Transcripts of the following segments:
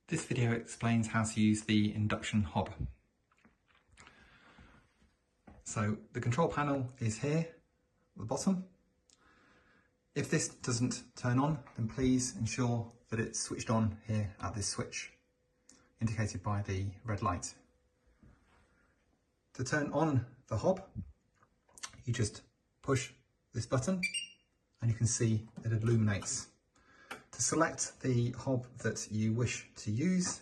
This video explains how to use the induction hob. So the control panel is here at the bottom. If this doesn't turn on, then please ensure that it's switched on here at this switch, indicated by the red light. To turn on the hob, you just push this button and you can see it illuminates. To select the hob that you wish to use,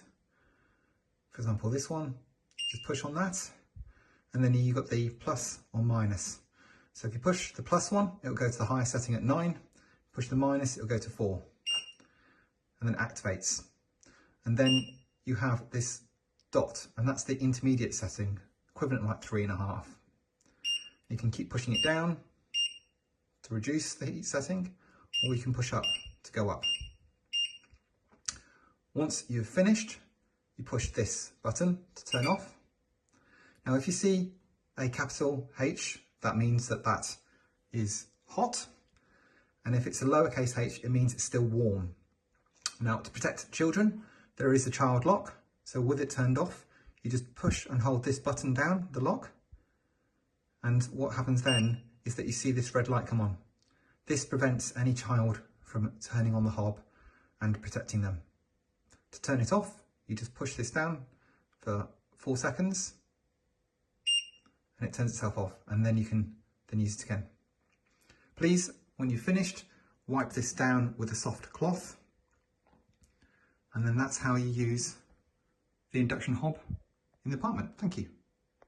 for example this one, just push on that and then you've got the plus or minus. So if you push the plus one, it will go to the highest setting at 9, push the minus, it will go to 4, and then activates. And then you have this dot, and that's the intermediate setting, equivalent like 3.5. You can keep pushing it down to reduce the heat setting, or you can push up to go up. Once you've finished, you push this button to turn off. Now if you see a capital H, that means that that is hot, and if it's a lowercase h, it means it's still warm. Now to protect children, there is a child lock, so with it turned off, you just push and hold this button down, the lock, and what happens then is that you see this red light come on. This prevents any child from turning on the hob and protecting them. To turn it off, you just push this down for 4 seconds and it turns itself off, and then you can use it again. Please, when you've finished, wipe this down with a soft cloth, and then that's how you use the induction hob in the apartment. Thank you.